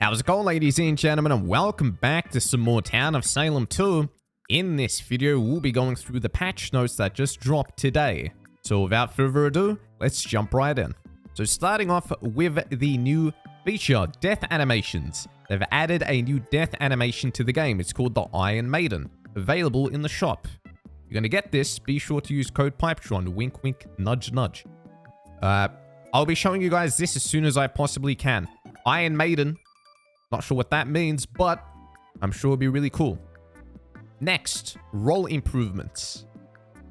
How's it going, ladies and gentlemen, and welcome back to some more Town of Salem 2. In this video, we'll be going through the patch notes that just dropped today. So without further ado, let's jump right in. So starting off with the new feature, Death Animations. They've added a new death animation to the game. It's called the Iron Maiden, available in the shop. You're going to get this, be sure to use code Pipetron, wink wink, nudge nudge. I'll be showing you guys this as soon as I possibly can. Iron Maiden. Not sure what that means, but I'm sure it'll be really cool. Next, role improvements.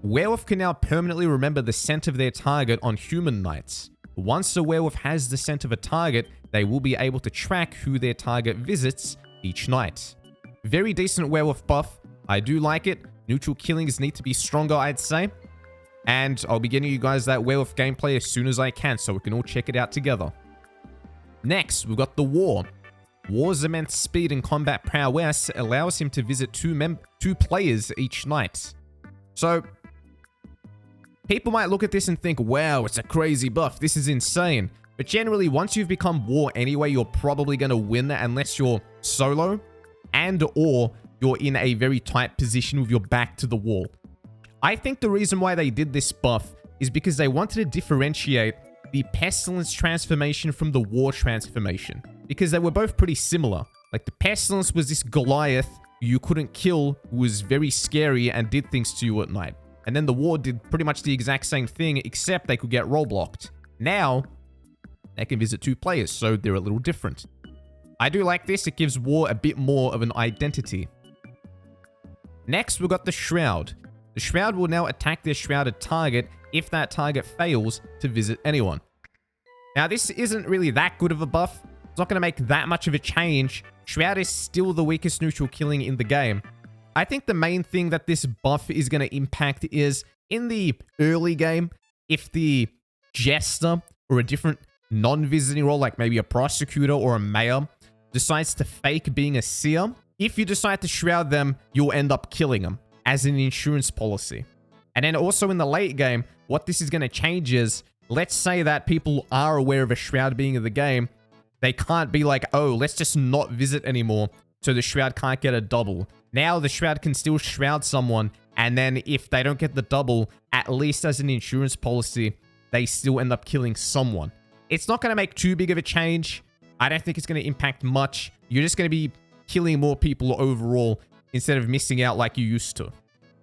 Werewolf can now permanently remember the scent of their target on human nights. Once a werewolf has the scent of a target, they will be able to track who their target visits each night. Very decent werewolf buff. I do like it. Neutral killings need to be stronger, I'd say. And I'll be getting you guys that werewolf gameplay as soon as I can, so we can all check it out together. Next, we've got the War. War's immense speed and combat prowess allows him to visit two players each night. So, people might look at this and think, wow, it's a crazy buff, this is insane. But generally, once you've become War anyway, you're probably going to win unless you're solo and or you're in a very tight position with your back to the wall. I think the reason why they did this buff is because they wanted to differentiate the Pestilence transformation from the War transformation, because they were both pretty similar. Like, the Pestilence was this Goliath you couldn't kill, who was very scary and did things to you at night. And then the War did pretty much the exact same thing, except they could get role blocked. Now, they can visit two players, so they're a little different. I do like this. It gives War a bit more of an identity. Next, we've got the Shroud. The Shroud will now attack their shrouded target if that target fails to visit anyone. Now, this isn't really that good of a buff. It's not going to make that much of a change. Shroud is still the weakest neutral killing in the game. I think the main thing that this buff is going to impact is, in the early game, if the Jester or a different non-visiting role, like maybe a Prosecutor or a Mayor, decides to fake being a Seer, if you decide to Shroud them, you'll end up killing them as an insurance policy. And then also in the late game, what this is going to change is, let's say that people are aware of a Shroud being in the game. They can't be like, oh, let's just not visit anymore, so the Shroud can't get a double. Now the Shroud can still Shroud someone, and then if they don't get the double, at least as an insurance policy, they still end up killing someone. It's not going to make too big of a change. I don't think it's going to impact much. You're just going to be killing more people overall instead of missing out like you used to.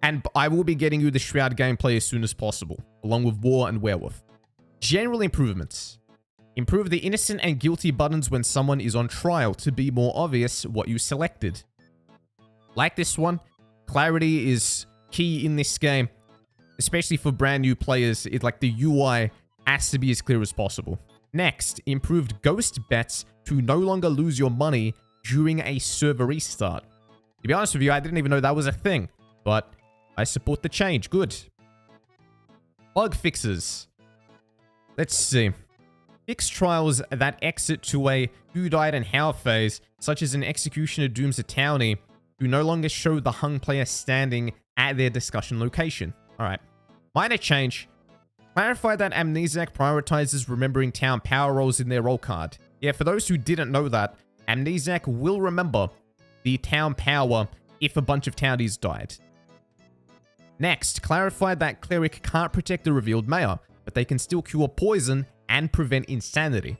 And I will be getting you the Shroud gameplay as soon as possible, along with War and Werewolf. General improvements. Improve the innocent and guilty buttons when someone is on trial to be more obvious what you selected. Like this one, clarity is key in this game, especially for brand new players. Like the UI has to be as clear as possible. Next, improved ghost bets to no longer lose your money during a server restart. To be honest with you, I didn't even know that was a thing, but I support the change. Good. Bug fixes. Let's see. Fix trials that exit to a who died and how phase, such as an Executioner dooms a townie, who no longer show the hung player standing at their discussion location. Alright. Minor change. Clarify that Amnesiac prioritizes remembering town power rolls in their roll card. Yeah, for those who didn't know that, Amnesiac will remember the town power if a bunch of townies died. Next, clarify that Cleric can't protect the revealed Mayor, but they can still cure poison and prevent insanity.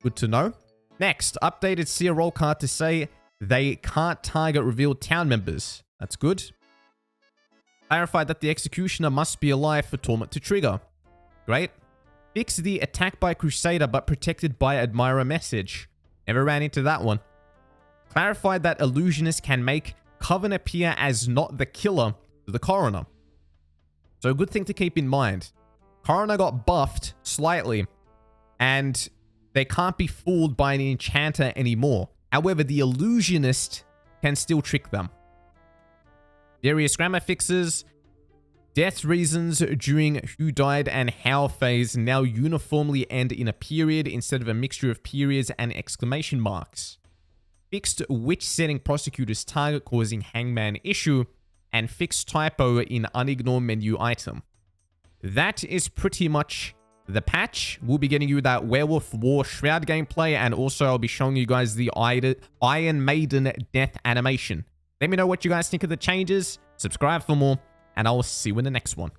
Good to know. Next, updated Seer roll card to say they can't target revealed town members. That's good. Clarify that the Executioner must be alive for Torment to trigger. Great. Fix the attack by Crusader but protected by Admirer message. Never ran into that one. Clarify that Illusionist can make Coven appear as not the killer to the Coroner. So a good thing to keep in mind. Coroner got buffed slightly, and they can't be fooled by an enchanter anymore. However, the Illusionist can still trick them. Various grammar fixes. Death reasons during who died and how phase now uniformly end in a period instead of a mixture of periods and exclamation marks. Fixed which setting prosecutors target causing hangman issue, and fixed typo in unignore menu item. That is pretty much the patch will be getting you that Werewolf War Shroud gameplay, and also I'll be showing you guys the Iron Maiden death animation. Let me know what you guys think of the changes, subscribe for more, and I will see you in the next one.